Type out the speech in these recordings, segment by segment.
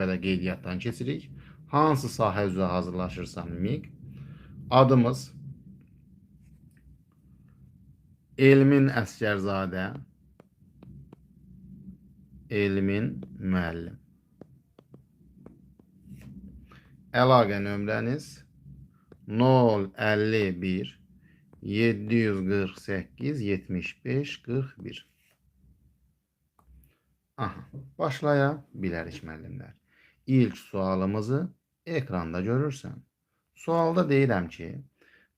Belə qeydiyyatdan keçirik. Hansı sahə üzrə hazırlaşırsan MİQ? Adımız Elmin Əsgərzadə, Elmin müəllim. Əlaqə nömrəniz 051 748 75 41. Aha, başlaya bilərik müəllimlər. İlk sualımızı ekranda görürsən. Sualda deyirəm ki,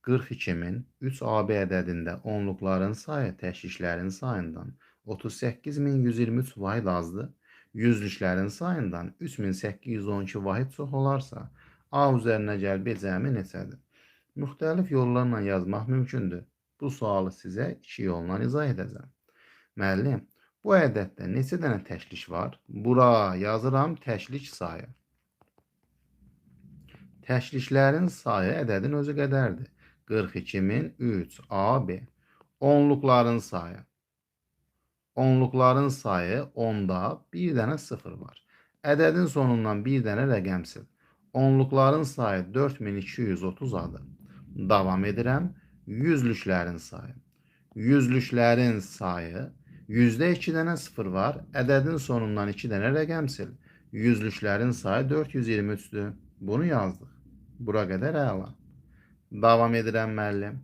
42.000 3 AB ədədində onluqların sayı təşkillərin sayından 38.123 vahid azdır. Yüzlüklərin sayından 3812 vahid çox olarsa, A üzərinə gəl B cəmi neçədir? Müxtəlif yollarla yazmaq mümkündür. Bu sualı sizə iki yolla izah edəcəm. Müəllim, bu ədəddə neçə dənə təklik var? Bura yazıram təklik sayı. Təkliklərin sayı ədədin özü qədərdir. 42.003 AB. Onluqların sayı. Onluqların sayı 10'da bir dənə 0 var. Ədədin sonundan bir dənə rəqəm sil. Onluqların sayı 4230'adır. Davam edirəm. Yüzlüklərin sayı. Yüzlüklərin sayı yüzdə 2 dənə 0 var. Ədədin sonundan 2 dənə rəqəm sil. Yüzlüklərin sayı 423'dür. Bunu yazdıq. Bura qədər əla. Davam edirəm müəllim.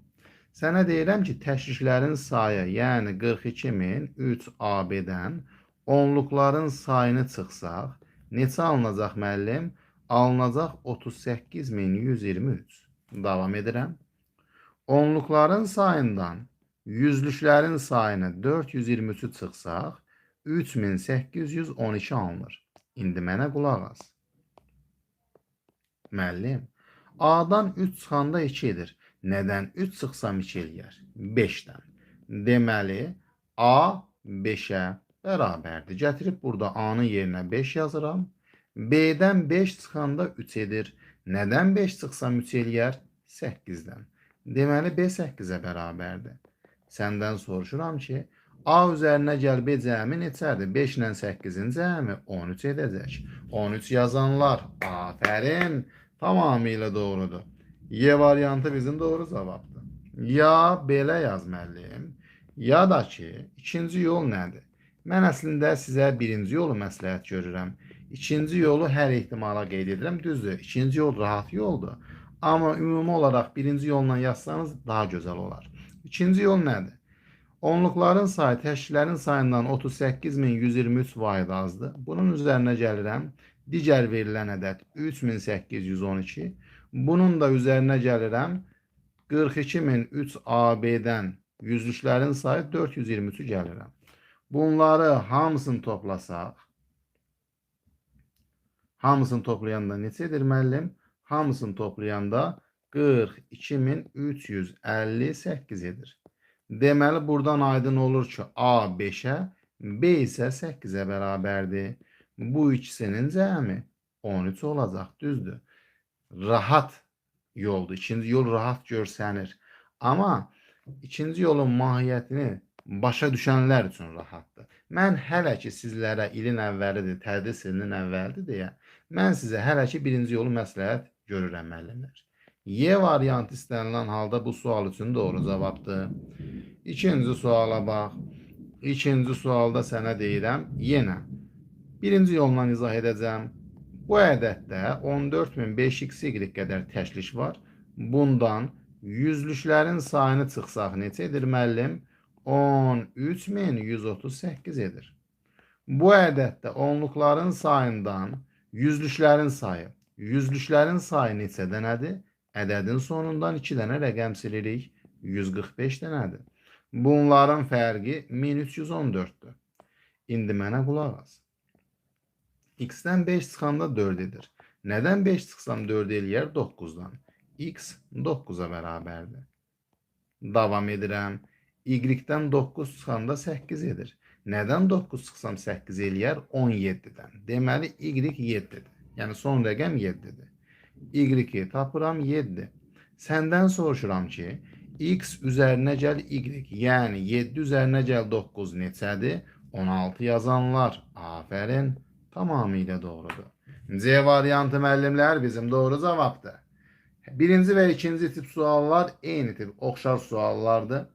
Sənə deyirəm ki, təşkillərin sayı, yəni 42.003 AB-dən onluqların sayını çıxsaq, neçə alınacaq müəllim? Alınacaq 38.123. Davam edirəm. Onluqların sayından yüzlüklərin sayını 423'ü çıxsaq, 3812 alınır. İndi mənə qulaq as. Müəllim, A'dan 3 çıxanda 2'dir. Nədən 3 çıxsam 2 eləyər? 5'dən. Deməli, A 5'ə bərabərdir. Gətirib burada A'nın yerinə 5 yazıram. B'dən 5 çıxanda 3 edir. Nədən 5 çıxsam 3 eləyər? 8'dən. Deməli, B 8'ə bərabərdir. Səndən soruşuram ki, A üzərinə gəl B cəmi neçədir? 5 ilə 8'in cəmi 13 edəcək. 13 yazanlar, afərin, tamamilə doğrudur. Y variantı bizim doğru cavabdır. Ya belə yaz müəllim, ya da ki, ikinci yol nədir? Mən əslində sizə birinci yolu məsləhət görürəm. İkinci yolu hər ehtimala qeyd edirəm. Düzdür, ikinci yol rahat yoldur. Amma ümumi olaraq birinci yolla yazsanız daha gözəl olar. İkinci yol nədir? Onluqların sayı təşkillərin sayından 38.123 vahid azdır. Bunun üzərinə gəlirəm. Digər verilən ədəd 3812. Bunun da üzərinə gəlirəm. 42.003 AB-dən yüzlüklərin sayı 423'ü gəlirəm. Bunları hamısını toplasaq, hamısını toplayanda neçədir müəllim? Hamısını toplayanda 42.358 edir. Deməli, buradan aydın olur ki, A 5'ə, B isə 8'ə bərabərdir. Bu ikisinin cəmi 13 olacaq, düzdür. Rahat yoldur. İkinci yol rahat görsənir. Amma ikinci yolun mahiyyətini başa düşənlər üçün rahatdır. Mən hələ ki sizlərə ilin əvvəlidir, tədris ilinin əvvəlidir deyə, mən sizə hələ ki birinci yolu məsləhət görürəm müəllimlər. Y variantı istənilən halda bu sual üçün doğru cavabdır. İkinci suala bax. İkinci sualda sənə deyirəm, yenə birinci yolla izah edəcəm. Bu ədəddə 14.5xy qədər təşkil var. Bundan yüzlüklərin sayını çıxsaq neçə edir müəllim? 13.138 edir. Bu ədəddə onluqların sayından yüzlüklərin sayı. Yüzlüklərin sayı neçə dənədir? Ədədin sonundan 2 dənə rəqəm silirik. 145 dənədir. Bunların fərqi 1314'dür. İndi mənə qulaq as. X'dən 5 çıxanda 4 edir. Nədən 5 çıxsam 4 eləyər? 9'dan. X 9'a bərabərdir. Davam edirəm. Y-dən 9 çıxanda 8 edir. Nədən 9 çıxsam 8 eləyər? 17'dən. Deməli, Y 7'dir. Yəni, son rəqəm 7'dir. Y tapıram 7. Səndən soruşuram ki, X üzərinə gəl Y. Yəni, 7 üzərinə gəl 9 neçədir? 16 yazanlar. Afərin, tamamilə doğrudur. C variantı müəllimlər bizim doğru cavabdır. Birinci ve ikinci tip suallar eyni tip, oxşar suallardır.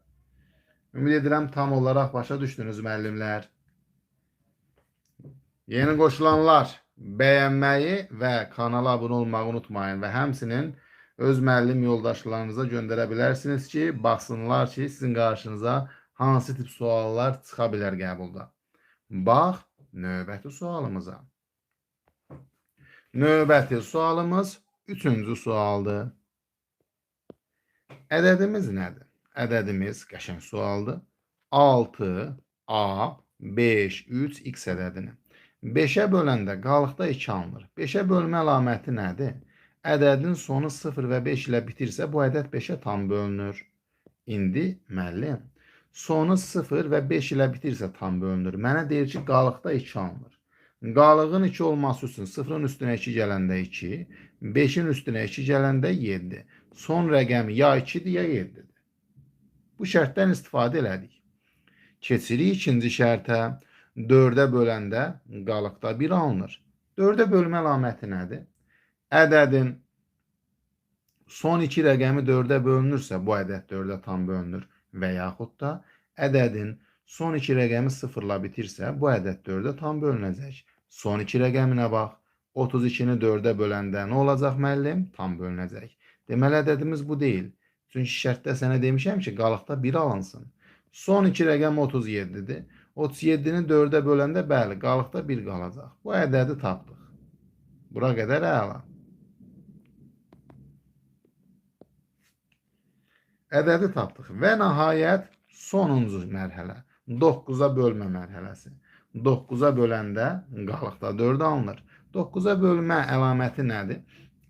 Ümid edirəm tam olaraq başa düşdünüz müəllimlər. Yeni qoşulanlar bəyənməyi və kanala abunə olmağı unutmayın və həmçinin öz müəllim yoldaşlarınıza göndərə bilərsiniz ki, baxsınlar ki, sizin qarşınıza hansı tip suallar çıxa bilər qəbulda. Bax, növbəti sualımıza. Növbəti sualımız üçüncü sualdır. Ədədimiz nədir? Ədədimiz qəşəng sualdır. 6, A, 5, 3, X ədədini. 5-ə böləndə qalıqda 2 alınır. 5-ə bölmə əlaməti nədir? Ədədin sonu 0 və 5 ilə bitirsə, bu ədəd 5-ə tam bölünür. İndi müəllim, sonu 0 və 5 ilə bitirsə tam bölünür. Mənə deyir ki, qalıqda 2 alınır. Qalığın 2 olması üçün 0-ın üstünə 2 gələndə 2, 5-in üstünə 2 gələndə 7. Son rəqəmi ya 2-dir, ya 7-dir. Bu şərtdən istifadə elədik. Keçirik ikinci şərtə. 4-ə böləndə qalıqda 1 alınır. 4-ə bölmə əlaməti nədir? Ədədin son 2 rəqəmi 4-ə bölünürsə, bu ədəd 4-ə tam bölünür və yaxud da ədədin son 2 rəqəmi 0-la bitirsə, bu ədəd 4-ə tam bölünəcək. Son 2 rəqəminə bax. 32-ni 4-ə böləndə nə olacaq müəllim? Tam bölünəcək. Deməli, ədədimiz bu deyil. Çünki şərtdə sənə demişəm ki, qalıqda 1 alınsın. Son 2 rəqəm 37-dir. 37-ni 4-ə böləndə bəli, qalıqda 1 qalacaq. Bu ədədi tapdıq. Bura qədər əla. Ədədi tapdıq və nəhayət sonuncu mərhələ. 9-a bölmə mərhələsi. 9-a böləndə qalıqda 4 alınır. 9-a bölmə əlaməti nədir?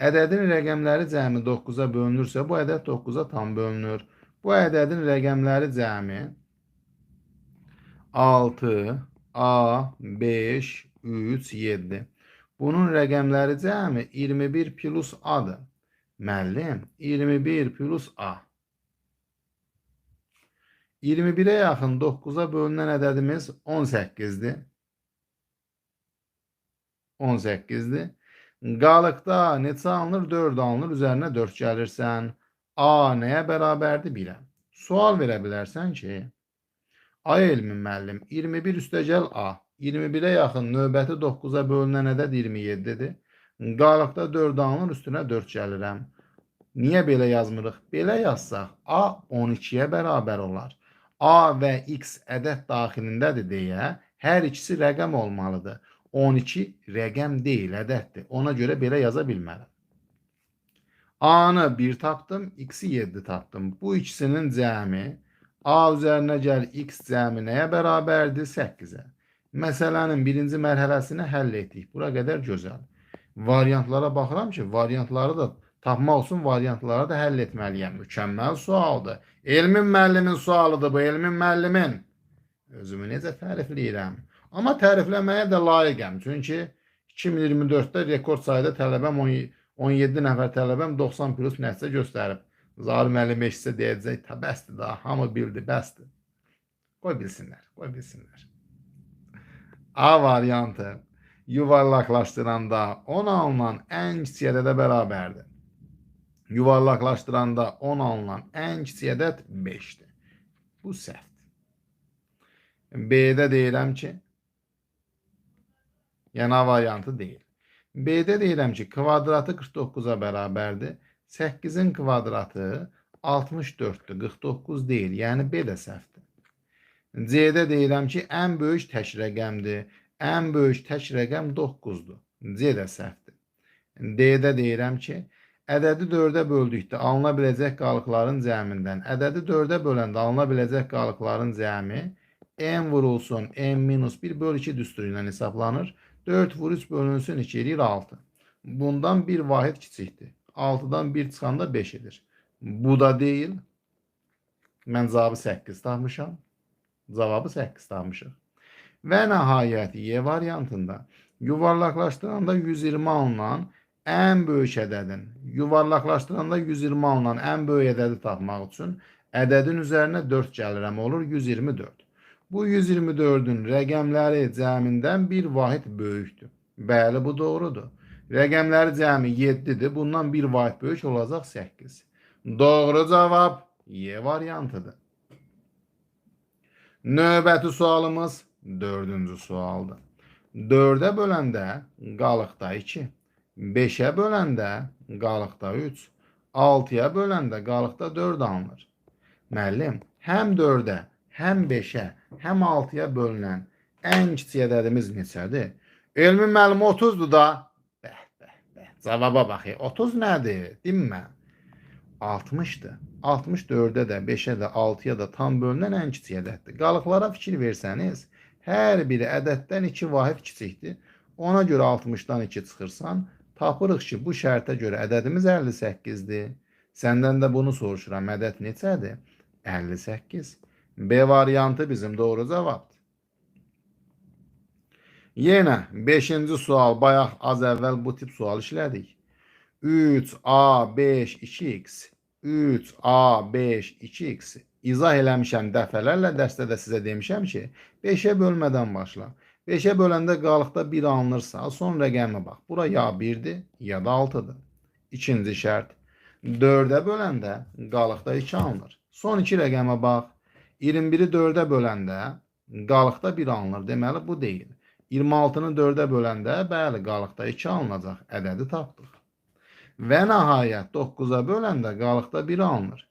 Ədədin rəqəmləri cəmi 9-a bölünürsə, bu ədəd 9-a tam bölünür. Bu ədədin rəqəmləri cəmi 6, A, 5, 3, 7. Bunun rəqəmləri cəmi 21 plus A-dır. Müəllim, 21 plus A. 21-ə yaxın 9-a bölünən ədədimiz 18-dir. 18-dir. Qalıqda neçə alınır? 4 alınır. Üzərinə 4 gəlirsən. A nəyə bərabərdir? 1-ə. Sual verə bilərsən ki, ay elmin müəllim, 21 üstəgəl A. 21-ə yaxın növbəti 9-a bölünən ədəd 27-dir. Qalıqda 4 alınır, üstünə 4 gəlirəm. Niyə belə yazmırıq? Belə yazsaq, A 12-yə bərabər olar. A və X ədəd daxilindədir deyə, hər ikisi rəqəm olmalıdır. 12 rəqəm deyil, ədəddir. Ona görə belə yaza bilmərəm. A-nı 1 tapdım, X-i 7 tapdım. Bu ikisinin cəmi A üzərinə gəl, X cəmi nəyə bərabərdir? 8-ə. Məsələnin birinci mərhələsini həll etdik. Bura qədər gözəl. Variantlara baxıram ki, variantları da tapmaq üçün variantları da həll etməliyəm. Mükəmməl sualdır. Elmin müəllimin sualıdır bu, elmin müəllimin. Özümü necə tərifləyirəm. Amma tərifləməyə də layiqəm. Çünki 2024-də rekord sayıda tələbəm, 17 nəfər tələbəm 90 plus nəticə göstərib. Zahir müəllim eşitsə deyəcək, bəsdir daha, hamı bildi, bəsdir. Qoy bilsinlər, qoy bilsinlər. A variantı yuvarlaqlaşdıranda 10 alınan ən kiçik ədədə bərabərdir. Yuvarlaqlaşdıranda 10 alınan ən kiçik ədəd 5-dir. Bu səhvdir. B-də deyirəm ki, yəni A variantı deyil. B-də deyirəm ki, kvadratı 49-a bərabərdir. 8-in kvadratı 64-dür, 49 deyil. Yəni B də səhvdir. C-də deyirəm ki, ən böyük tək rəqəmdir. Ən böyük tək rəqəm 9-dur. C də səhvdir. D-də deyirəm ki, ədədi 4-ə böldükdə alına biləcək qalıqların cəmindən ədədi 4-ə böləndə alına biləcək qalıqların cəmi n vurulsun n-1 bölü 2 düsturu ilə hesablanır. 4 vur 3 bölünsün 2 edir 6. Bundan bir vahid kiçikdir. 6-dan 1 çıxanda 5 edir. Bu da deyil. Mən cavabı 8 tapmışam. Cavabı 8 tapmışıq. Və nəhayət Y variantında yuvarlaqlaşdıranda 120 alınan ən böyük ədədin, yuvarlaqlaşdıranda 120 alınan ən böyük ədədi tapmaq üçün ədədin üzərinə 4 gəlirəm, olur 124. Bu 124-ün rəqəmləri cəmindən bir vahid böyükdür. Bəli, bu doğrudur. Rəqəmləri cəmi 7-dir. Bundan bir vahid böyük olacaq 8. Doğru cavab Y variantıdır. Növbəti sualımız 4-cü sualdır. 4-ə böləndə qalıqda 2, 5-ə böləndə qalıqda 3, 6-ya böləndə qalıqda 4 alınır. Müəllim, həm 4-ə, həm 5-ə, həm 6-ya bölünən ən kiçik ədədimiz neçədir? Elmi müəllim 30-dur da. Cavaba bax. 30 nədir? Dinmə. 60'dır. 60 4'e de, 5'e de, 6'ya da tam bölünən ən kiçik ədəddir. Qalıqlara fikir versəniz, hər biri ədəddən 2 vahid kiçikdir. Ona görə 60'dan 2 çıxırsan, tapırıq ki, bu şərtə görə ədədimiz 58'dir. Səndən də bunu soruşuram. Ədəd neçədir? 58. B variantı bizim doğru cavabdır. Yenə 5-ci sual, bayaq az əvvəl bu tip sual işlədik. 3A5 2x 3A5 2x izah eləmişəm dəfələrlə, dərsdə sizə demişəm ki, 5'ə bölmədən başla. 5'ə böləndə qalıqda 1 alınırsa, son rəqəmə bax. Bura ya 1'dir, ya da 6'dır. İkinci şərt. 4'ə böləndə qalıqda 2 alınır. Son 2 rəqəmə bax. 21'i 4'ə böləndə qalıqda 1 alınır. Deməli, bu deyil. 26'nı 4'ə böləndə, bəli, qalıqda 2 alınacaq. Ədədi tapdıq. Və nəhayət 9'a böləndə qalıqda 1 alınır.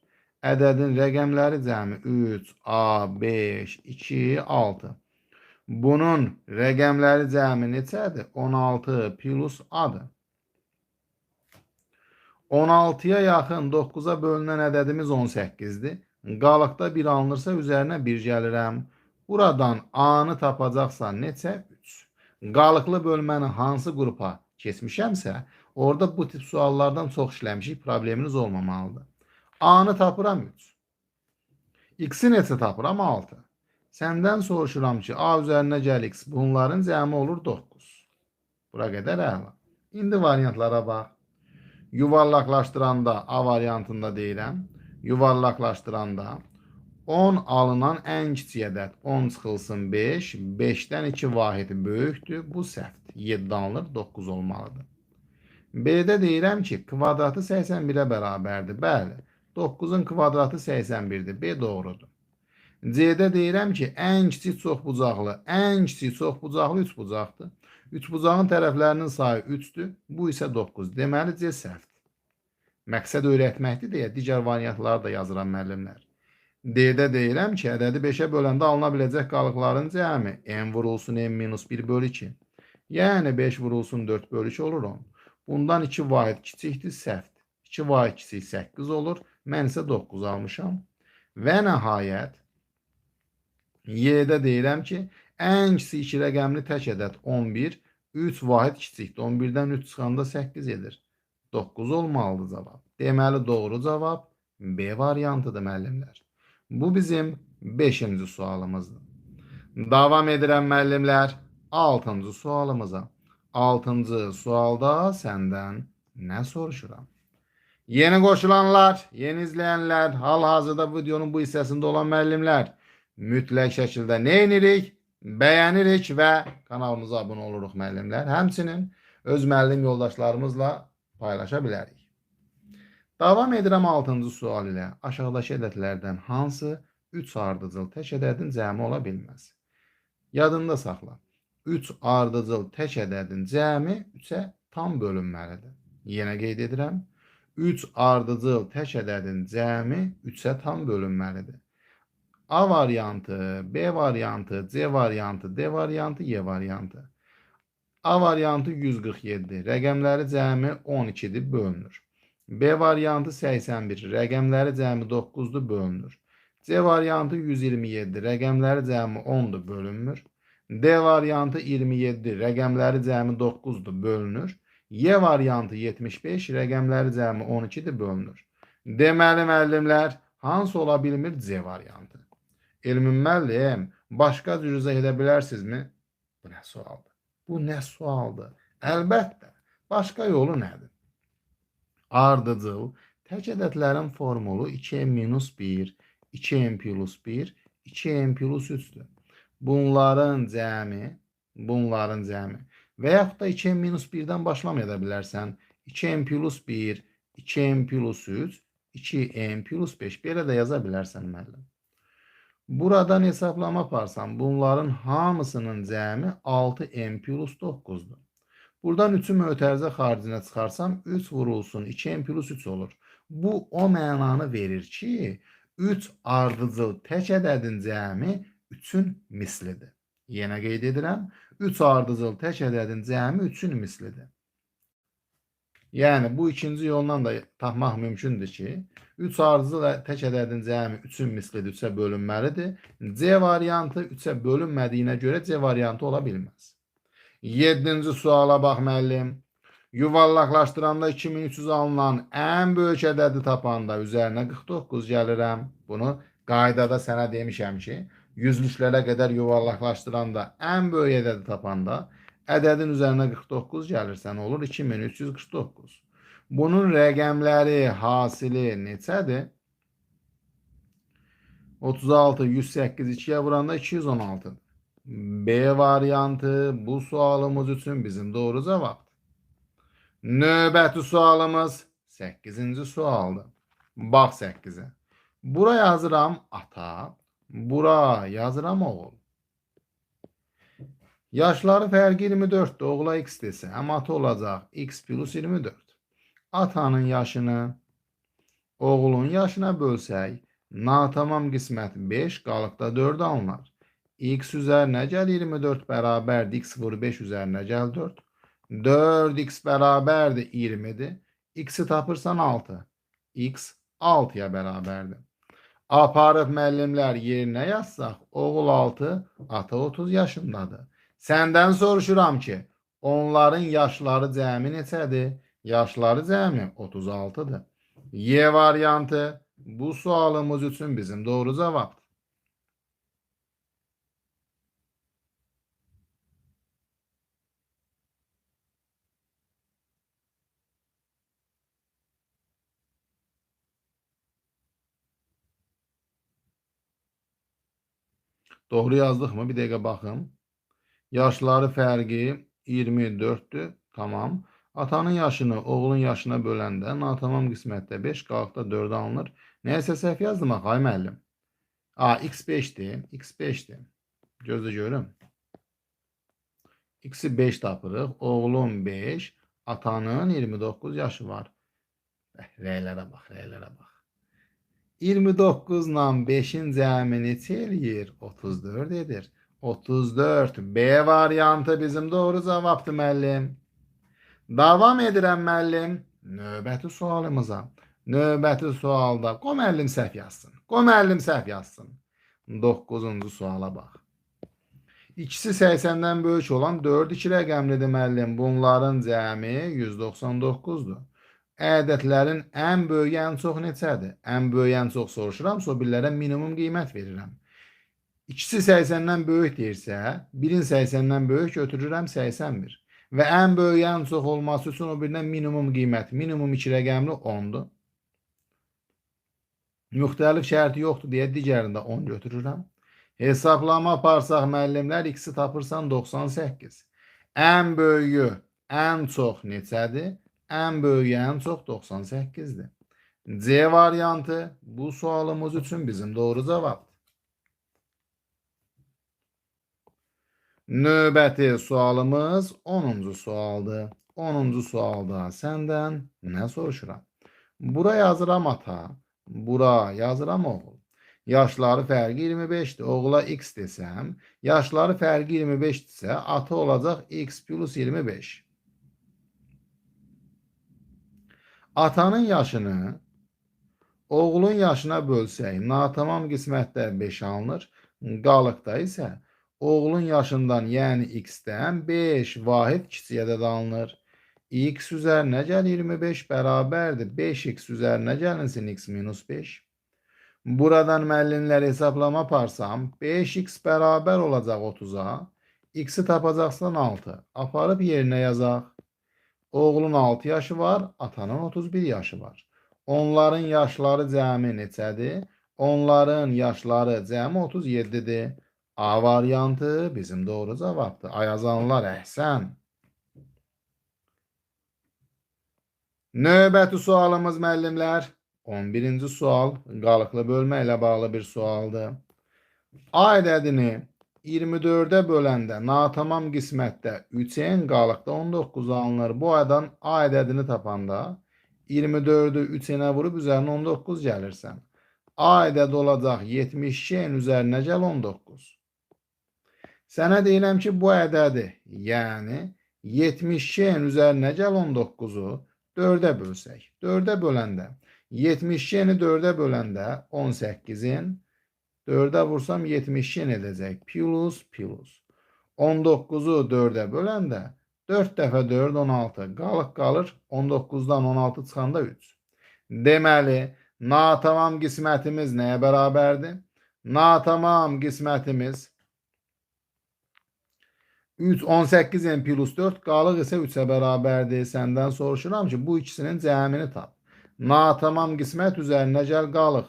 Ədədin rəqəmləri cəmi 3, A, 5, 2, 6. Bunun rəqəmləri cəmi neçədir? 16 plus A-dır. 16'ya yaxın 9'a bölünən ədədimiz 18'dir. Qalıqda 1 alınırsa üzərinə 1 gəlirəm. Buradan A-nı tapacaqsan neçə? 3. Qalıqlı bölməni hansı qrupa keçmişəmsə, orada bu tip suallardan çox işləmişik, probleminiz olmamalıdır. A-nı tapıram 3. X-i neçə tapıram? 6. Səndən soruşuram ki, A üzərinə gəl X. Bunların cəmi olur 9. Bura qədər əla. İndi variantlara bax. Yuvarlaqlaşdıranda A variantında deyirəm. Yuvarlaqlaşdıranda 10 alınan ən kiçik ədəd 10 çıxılsın 5. 5'dən 2 vahidi böyükdür. Bu səhvdir. 7 alınır, 9 olmalıdır. B'də deyirəm ki, kvadratı 81'ə bərabərdir. Bəli, 9'un kvadratı 81'dir. B doğrudur. C'də deyirəm ki, ən kiçik çoxbucaqlı, ən kiçik çoxbucaqlı 3 bucaqdır. 3 bucağın tərəflərinin sayı 3'dür. Bu isə 9. Deməli, C səhvdir. Məqsəd öyrətməkdir deyə digər variantları da yazıram müəllimlər. D'də deyirəm ki, ədədi 5'ə böləndə alına biləcək qalıqların cəmi n vurulsun n-1 bölü 2. Yəni 5 vurulsun 4 bölü 2 olur 10. Bundan 2 vahid kiçikdir, səhvdir. 2 vahid kiçik 8 olur. Mən isə 9 almışam. Və nəhayət Y'də deyirəm ki, ən kiçik 2 rəqəmli tək ədəd 11, 3 vahid kiçikdir. 11'dən 3 çıxanda 8 edir. 9 olmalıdır cavab. Deməli, doğru cavab B variantıdır müəllimlər. Bu bizim 5-ci sualımızdır. Davam edirəm müəllimlər 6-cı sualımıza. 6-cı sualda səndən nə soruşuram? Yeni qoşulanlar, yeni izləyənlər, hal-hazırda videonun bu hissəsində olan müəllimlər mütləq şəkildə nə edirik? Bəyənirik və kanalımıza abunə oluruq müəllimlər. Həmçinin öz müəllim yoldaşlarımızla paylaşa bilərik. Davam edirəm 6-cı sual ilə. Aşağıdakı ədədlərdən hansı 3 ardıcıl tək ədədin cəmi ola bilməz? Yadında saxla. 3 ardıcıl tək ədədin cəmi 3'ə tam bölünməlidir. Yenə qeyd edirəm. 3 ardıcıl tək ədədin cəmi 3'ə tam bölünməlidir. A variantı, B variantı, C variantı, D variantı, Y variantı. A variantı 147, rəqəmləri cəmi 12'dir, bölünür. B variantı 81, rəqəmləri cəmi 9'dur, bölünür. C variantı 127, rəqəmləri cəmi 10'dur, bölünmür. D variantı 27, rəqəmləri cəmi 9'dur, bölünür. Y variantı 75, rəqəmləri cəmi 12'dir, bölünür. Deməli müəllimlər, hansı ola bilmir? C variantı. Elmin müəllim, başqa cür izah edə bilərsinizmi? Bu nə sualdır? Bu nə sualdır? Əlbəttə, başqa yolu nədir? Ardıcıl tək ədədlərin formulu 2n-1, 2n plus 1, 2n plus 3'dür. Bunların cəmi Və yaxud da 2n minus 1-dən başlamaya da bilərsən. 2n plus 1, 2n plus 3, 2n plus 5. Belə də yaza bilərsən müəllim. Buradan hesablama aparsam, bunların hamısının cəmi 6n plus 9'dur. Buradan 3'ü mötərizə xaricinə çıxarsam, 3 vurulsun 2n plus 3 olur. Bu o mənanı verir ki, 3 ardıcıl tək ədədin cəmi 3'ün mislidir. Yenə qeyd edirəm, 3 ardıcıl tək ədədin cəmi 3'ün mislidir. Yəni bu ikinci yoldan da tapmaq mümkündür ki, 3 ardıcıl tək ədədin cəmi 3'ün mislidir, 3'ə bölünməlidir. C variantı 3'ə bölünmədiyinə görə C variantı ola bilməz. 7-ci suala bax müəllim. Yuvarlaqlaşdıranda 2300 alınan ən böyük ədədi tapanda üzərinə 49 gəlirəm. Bunu qaydada sənə demişəm ki, yüzlüklərə qədər yuvarlaqlaşdıranda ən böyük ədədi tapanda ədədin üzərinə 49 gəlirsən olur 2349. Bunun rəqəmləri hasili neçədir? 36, 108, 2'ye vuranda 216'dır. B variantı bu sualımız üçün bizim doğru cavabdır. Növbəti sualımız 8-ci sualdır. Bax 8'e. Bura yazıram ata, bura yazıram oğul. Yaşları fərqi 24'dür. Oğula x desəm, ata olacaq x plus 24. Atanın yaşını oğulun yaşına bölsək, natamam qismət 5, qalıqda 4 alınar. X üzərinə gəl 24 bərabərdir. X vur 5 üzərinə gəl 4. 4x bərabərdir 20'dir. X'i tapırsan 6. X 6'ya bərabərdir. Aparıb müəllimlər yerinə yazsaq, oğul 6, ata 30 yaşındadır. Səndən soruşuram ki, onların yaşları cəmi neçədir? Yaşları cəmi 36'dır. Y variantı bu sualımız üçün bizim doğru cavabdır. Doğru yazdık mı? Bir dəqiqə baxın. Yaşları fərqi 24'dür. Tamam. Atanın yaşını oğlun yaşına böləndə natamam qismətdə 5, qalıqda 4 alınır. Nəyəsə səhv yazdım axı, ay müəllim. X 5'dir. X 5'dir. Gözlə görüm. X'i 5 tapırıq. Oğlun 5, atanın 29 yaşı var. Rəylərə bax, rəylərə bax. 29 ilə 5'in cəmi neçə eləyir? 34 edir. 34. B variantı bizim doğru cavabdır müəllim. Davam edirəm müəllim. Növbəti sualımıza. Növbəti sualda qoy müəllim səhv yazsın. Qoy müəllim səhv yazsın. 9-cu suala bax. İkisi 80'den böyük olan 4 2 rəqəmlidir müəllim. Bunların cəmi 199'dur. Ədədlərin ən böyüyü ən çox neçədir? Ən böyüyü ən çox soruşuram, o birlərə minimum qiymət verirəm. İkisi 80'den böyük deyirsə, birin 80'den böyük götürürəm 81. Və ən böyük ən çox olması üçün o birindən minimum qiymət. Minimum 2 rəqəmli 10'dur. Müxtəlif şərti yoxdur deyə digərində 10 götürürəm. Hesablama aparsaq müəllimlər x'i tapırsan 98. Ən böyüyü ən çox neçədir? Ən böyüyü ən çox 98'dir. C variantı bu sualımız üçün bizim doğru cavabdır. Növbəti sualımız 10-cu sualdır. 10-cu sualda səndən nə soruşuram? Bura yazıram ata, bura yazıram oğul. Yaşları fərqi 25'dir. Oğula x desəm, yaşları fərqi 25'dirsə, ata olacaq x plus 25. Atanın yaşını oğlun yaşına bölsək, natamam qismətdə 5 alınır. Qalıqda isə oğlun yaşından, yəni x-dən 5 vahid kiçik ədəd alınır. X üzərinə gəl 25 bərabərdir. 5x üzərinə gəlinsin x minus 5. Buradan müəllimlər hesablama aparsam, 5x bərabər olacaq 30'a. X'i tapacaqsan 6. Aparıb yerinə yazaq. Oğlun 6 yaşı var, atanın 31 yaşı var. Onların yaşları cəmi neçədir? Onların yaşları cəmi 37'dir. A variantı bizim doğru cavabdır. Ayazanlar əhsən. Növbəti sualımız müəllimlər 11-ci sual qalıqlı bölmə ilə bağlı bir sualdır. A ədədini 24-ə böləndə natamam qismətdə 3-ən qalıqda 19 alınır. Bu aydan A ədədini tapanda 24-ü 3-ənə vurub üzərinə 19 gəlirsən. A ədədi olacaq 72-ən üzərinə gəl 19. Sənə deyirəm ki, bu ədədi, yəni 72-ən üzərinə gəl 19-u 4-ə bölsək. 4-ə böləndə 72-ni 4-ə böləndə 18-in 4-ə vursam 72 edəcək. Plus. 19-u 4-ə böləndə 4 dəfə 4 16. Qalıq qalır 19-dan 16 çıxanda 3. Deməli, natamam qismətimiz nəyə bərabərdir? Natamam qismətimiz 3, 18 plus 4 qalıq isə 3-ə bərabərdir. Səndən soruşuram ki, bu ikisinin cəmini tap. Natamam qismət üzərinə gəl qalıq.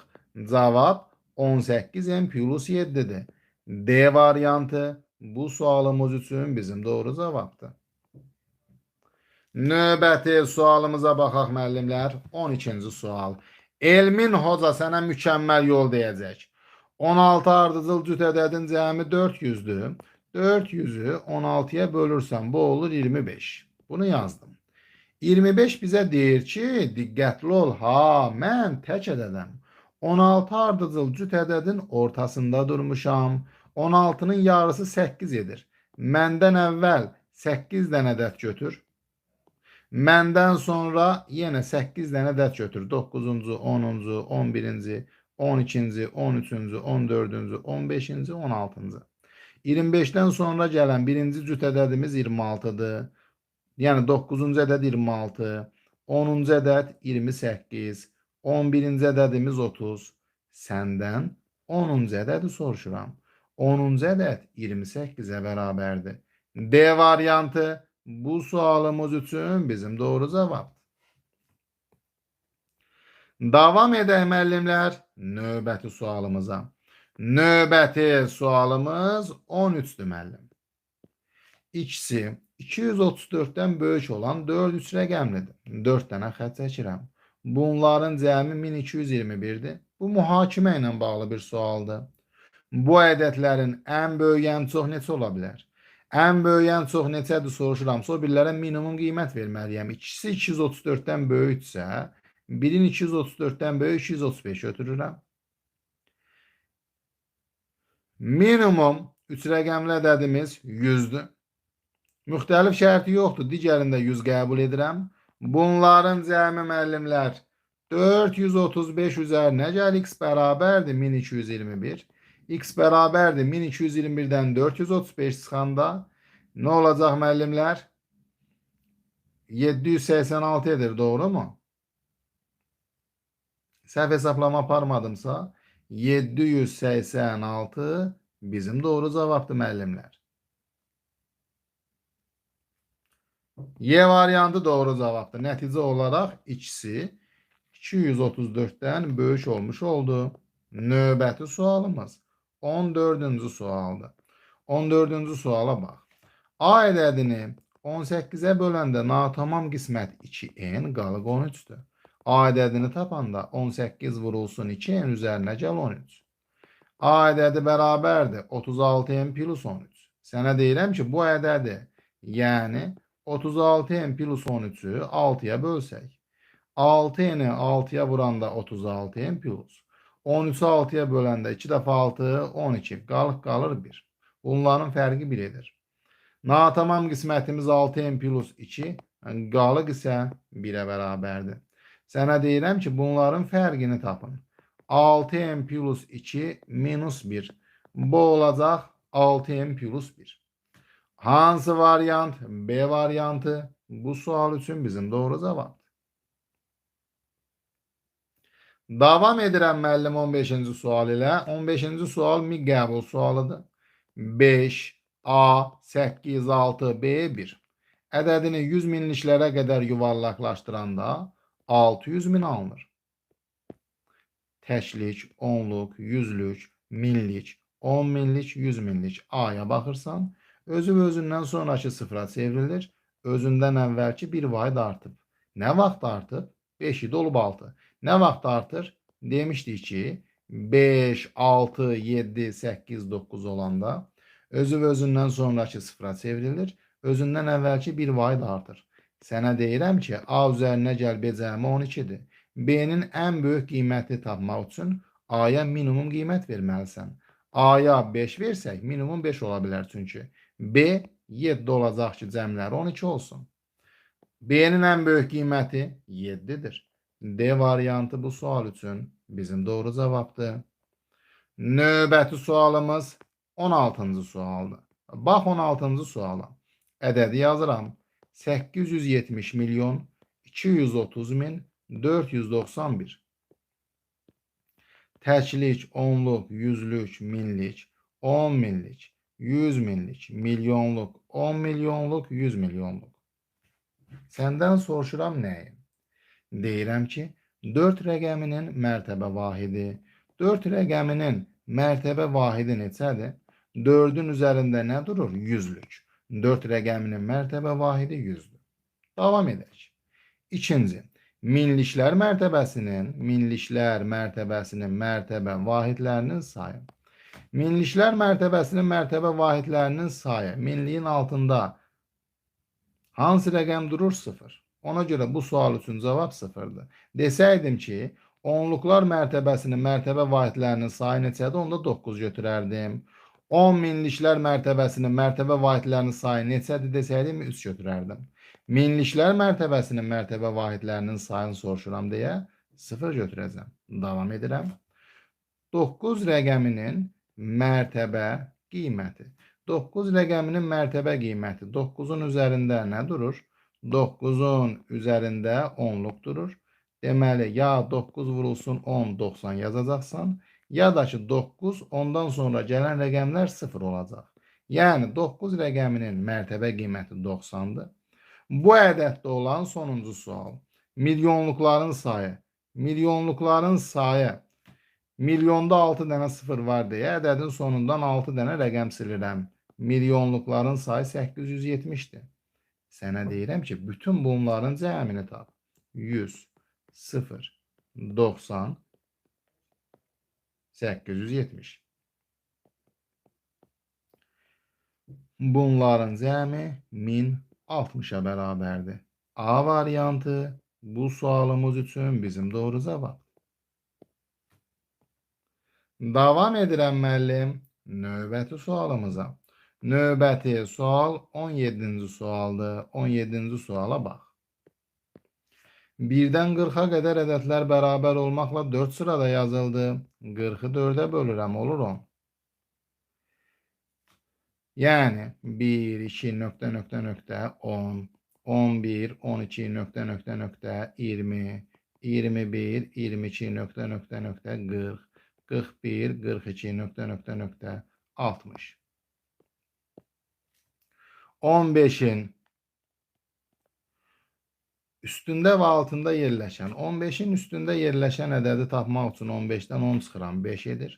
Cavab 18 plus 7'dir. D variantı bu sualımız üçün bizim doğru cavabdır. Növbəti sualımıza baxaq müəllimlər. 12-ci sual. Elmin hoca sənə mükəmməl yol deyəcək. 16 ardıcıl cüt ədədin cəmi 400'dür. 400'ü 16'ya bölürsən bu olur 25. Bunu yazdım. 25 bizə deyir ki, diqqətli ol. Ha, mən tək ədədəm. 16 ardıcıl cüt ədədin ortasında durmuşam. 16'nın yarısı 8 edir. Məndən əvvəl 8 dənə ədəd götür. Məndən sonra yenə 8 dənə ədəd götür. 9-cu, 10-cu, 11-ci, 12-ci, 13-cü, 14-cü, 15-ci, 16-cı. 25'ten sonra gələn birinci cüt ədədimiz 26'dır. Yəni 9-cu ədəd 26, 10-cu ədəd 28, 11-ci ədədimiz 30. Səndən 10-cu ədədi soruşuram. 10-cu ədəd 28'ə bərabərdir. D variantı bu sualımız üçün bizim doğru cavabdır. Davam edək müəllimlər növbəti sualımıza. Növbəti sualımız 13'dür müəllim. İkisi 234'dən böyük olan 4 üç rəqəmlidir. 4 dənə xətt çəkirəm. Bunların cəmi 1221'dir. Bu mühakimə ilə bağlı bir sualdır. Bu ədədlərin ən böyük, ən çox neçə ola bilər? Ən böyük, ən çox neçədir soruşuramsa, o birlərə minimum qiymət verməliyəm. İkisi 234'dən böyüksə, birin 234'dən böyük 235 götürürəm. Minimum 3 rəqəmli ədədimiz 100'dür. Müxtəlif şərti yoxdur. Digərində 100 qəbul edirəm. Bunların cəmi müəllimlər 435 üzərinə gəl. X bərabərdir 1221. X bərabərdir 1221'dən 435 çıxanda nə olacaq müəllimlər? 786 edir, doğru mu? Səhv hesablama aparmadımsa 786 bizim doğru cavabdır müəllimlər. Y variantı doğru cavabdır. Nəticə olaraq ikisi 234'dən böyük olmuş oldu. Növbəti sualımız 14-cü sualdır. 14-cü suala bax. A ədədini 18'ə böləndə natamam qismət 2n qalıq 13'dür. A ədədini tapanda 18 vurulsun 2n üzərinə gəl 13. A ədədi bərabərdir 36n plus 13. Sənə deyirəm ki, bu ədədi, yəni 36n plus 13'ü 6'ya bölsək. 6n'i 6'ya vuranda 36n plus 13'ü 6'ya böləndə 2 dəfə 6 12 qalıq qalır 1. Bunların fərqi 1 edir. Natamam qismətimiz 6n plus 2 qalıq isə 1'ə bərabərdir. Sənə deyirəm ki, bunların fərqini tapın. 6n plus 2 minus 1. Bu olacaq 6n plus 1. Hansı variant? B variantı bu sual üçün bizim doğru cavabdır. Davam edirəm müəllim 15-ci sual ilə. 15-ci sual mi qəbul sualıdır. 5, A, 8, 6, B, 1. Ədədini 100 minliklərə qədər yuvarlaqlaşdıranda 600 min alınır. Təklik, onluq, yüzlük, minlik, 10 minlik, 100 minlik A'ya baxırsan, özü və özündən sonraki sıfıra çevrilir. Özündən əvvəlki bir vaid artıb. Nə vaxt artıb? 5 idi, olub 6. Nə vaxt artır? Demişdik ki, 5, 6, 7, 8, 9 olanda özündən sonraki sıfıra çevrilir. Özündən əvvəlki bir vahid artır. Sənə deyirəm ki, A üzərinə gəl B cəmi 12-dir. B-nin ən böyük qiyməti tapmaq üçün A-ya minimum qiymət verməlisən. A-ya 5 versək, minimum 5 ola bilər çünki. B 7 olacaq ki, cəmləri 12 olsun. B-nin ən böyük qiyməti 7-dir. D variantı bu sual üçün bizim doğru cavabdır. Növbəti sualımız 16-cı sualdır. Bax 16-cı suala. Ədədi yazıram. 870 milyon 230 min 491. Təklik, onluq, yüzlük, minlik, 10 minlik, 100 minlik, milyonluq, 10 milyonluq, 100 milyonluq. Səndən soruşuram nəyi? Deyirəm ki, 4 rəqəminin mərtəbə vahidi. 4 rəqəminin mərtəbə vahidi neçədir? 4-ün üzərində nə durur? Yüzlük. 4 rəqəminin mərtəbə vahidi 100-dür. Davam edək. İkinci, minliklər mərtəbəsinin mərtəbə vahidlərinin sayı. Minliklər mərtəbəsinin mərtəbə vahidlərinin sayı. Minliyin altında hansı rəqəm durur? 0. Ona görə bu sual üçün cavab 0-dır. Desəydim ki, onluqlar mərtəbəsinin mərtəbə vahidlərinin sayı neçədir? Onda 9 götürərdim. 10 minliklər mərtəbəsinin mərtəbə vahidlərinin sayı neçədir desəydim 3 götürərdim. Minliklər mərtəbəsinin mərtəbə vahidlərinin sayını soruşuram deyə 0 götürəcəm. Davam edirəm. 9 rəqəminin mərtəbə qiyməti. 9 rəqəminin mərtəbə qiyməti 9-un üzərində nə durur? 9-un üzərində 10-luq durur. Deməli, ya 9 vurulsun 10, 90 yazacaqsan, ya da ki 9, ondan sonra gələn rəqəmlər 0 olacaq. Yəni 9 rəqəminin mərtəbə qiyməti 90-dır. Bu ədəddə olan sonuncu sual. Milyonluqların sayı. Milyonluqların sayı. Milyonda 6 dənə 0 var deyə ədədin sonundan 6 dənə rəqəm silirəm. Milyonluqların sayı 870-dir. Sənə deyirəm ki, bütün bunların cəmini tap. 100, 0, 90, 870. Bunların cəmi 1060-a bərabərdir. A variantı bu sualımız üçün bizim doğru cavab. Davam edirəm müəllim növbəti sualımıza. Növbəti sual 17-ci sualdır. 17-ci suala bax. 1-dən 40-a qədər ədədlər bərabər olmaqla 4 sırada yazıldı. 40-ı 4-ə bölürəm, olur 10. Yəni 1, 2, 10, 11, 12, 20, 21, 22, 40, 41, 42, 60. 15'in üstündə və altında yerləşən, 15'in üstündə yerləşən ədədi tapmaq üçün 15-dən 10 çıxıram, 5 edir.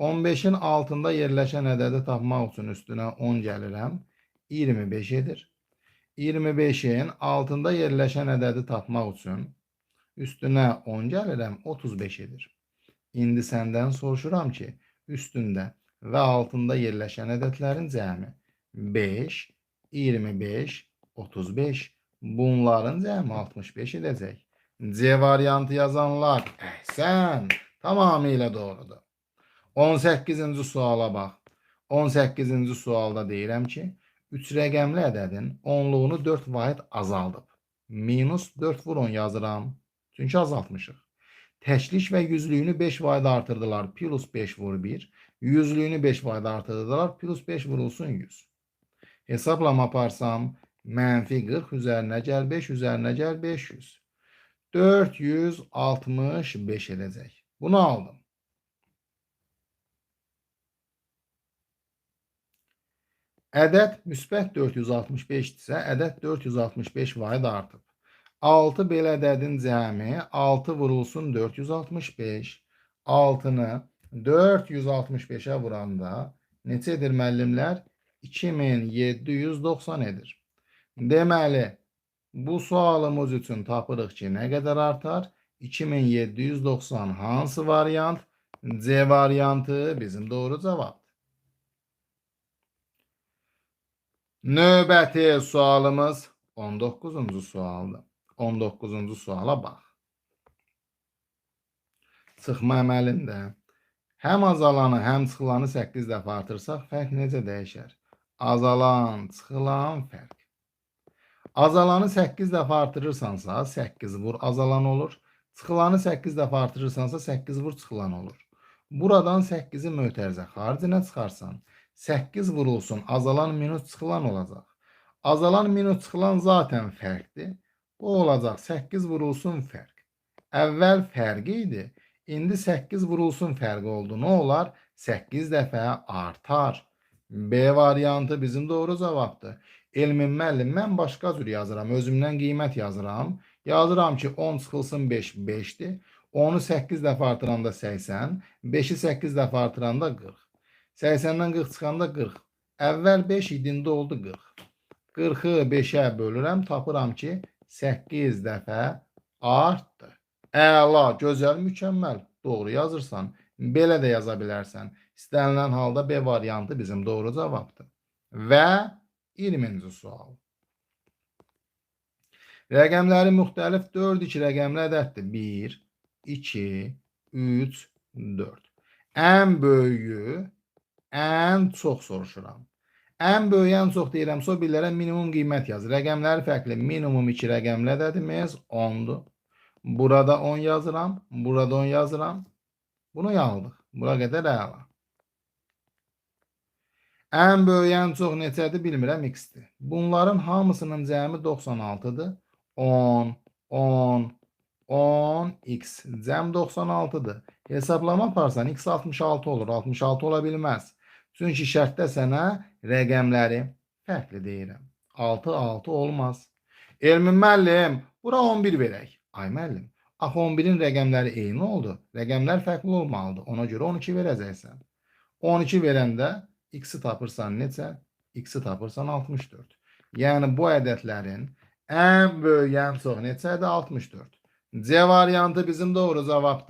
15'in altında yerləşən ədədi tapmaq üçün üstünə 10 gəlirəm, 25 edir. 25'in altında yerləşən ədədi tapmaq üçün üstünə 10 gəlirəm, 35 edir. İndi səndən soruşuram ki, üstündə və altında yerləşən ədədlərin cəmi 5, 25, 35. Bunların cəmi 65 edəcək. C variantı yazanlar əhsən, tamamilə doğrudur. 18-ci suala bax. 18-ci sualda deyirəm ki, 3 rəqəmli ədədin onluğunu 4 vahid azaldıb. Minus 4 vur 10 yazıram. Çünki azaltmışıq. Təklik və yüzlüyünü 5 vahid artırdılar. Plus 5 vur 1. Yüzlüyünü 5 vahid artırdılar. Plus 5 vurulsun 100. Hesablama aparsam, mənfi 40 üzərinə gəl 5 üzərinə gəl 500. 465 edəcək. Bunu aldım. Ədəd müsbət 465 isə ədəd 465 vahid artıb. 6 belə ədədin cəmi 6 vurulsun 465. 6-nı 465-ə vuranda neçə edir müəllimlər? 2790 edir. Deməli, Bu sualımız üçün tapırıq ki, nə qədər artar? 2790 hansı variant? C variantı bizim doğru cavabdır. Növbəti sualımız 19-cu sualdır. 19-cu suala bax. Çıxma əməlində həm azalanı, həm çıxılanı 8 dəfə artırsaq, fərq necə dəyişər? Azalan, çıxılan fərq. Azalanı 8 dəfə artırırsansa, 8 vur azalan olur. Çıxılanı 8 dəfə artırırsansa, 8 vur çıxılan olur. Buradan 8-i mötərizə xaricinə çıxarsan, 8 vurulsun azalan minus çıxılan olacaq. Azalan minus çıxılan zaten fərqdir. O olacaq 8 vurulsun fərq. Əvvəl fərqi idi. İndi 8 vurulsun fərqi oldu. Nə olar? 8 dəfə artar. B variantı bizim doğru cavabdır. Elmin müəllim, mən başqa cür yazıram. Özümdən qiymət yazıram. Yazıram ki, 10 çıxılsın 5, 5'dir. 10'u 8 dəfə artıranda 80, 5'i 8 dəfə artıranda 40. 80'dən 40 çıxanda 40. Əvvəl 5 idi, indi oldu 40. 40'ı 5'ə bölürəm, tapıram ki, 8 dəfə artdı. Əla, gözəl, mükəmməl. Doğru yazırsan, belə də yaza bilərsən. İstənilən halda B variantı bizim doğru cavabdır. Və 20-ci sual. Rəqəmləri müxtəlif 4-2 rəqəmli ədəddir. 1, 2, 3, 4. Ən böyüyü, ən çox soruşuram. Ən böyük, ən çox deyirəmsə, o birlərə minimum qiymət yaz. Rəqəmləri fərqli. Minimum 2 rəqəmli ədədimiz 10'dur. Burada 10 yazıram, burada 10 yazıram. Bunu yaldıq. Bura qədər əla. Ən böyük, ən çox neçədir bilmirəm, x-dir. Bunların hamısının cəmi 96'dır. 10, 10, 10, x. Cəm 96'dır. Hesablama aparsan x 66 olur. 66 ola bilməz. Çünki şərtdə sənə rəqəmləri fərqli deyirəm. 6, 6 olmaz. Elmin müəllim, bura 11 verək. Ay müəllim, axı 11'in rəqəmləri eyni oldu. Rəqəmlər fərqli olmalıdır. Ona görə 12 verəcəksən. 12 verəndə x-i tapırsan neçə? X-i tapırsan 64. Yəni bu ədədlərin ən böyük, ən çox neçədir? 64. C variantı bizim doğru cavabdır.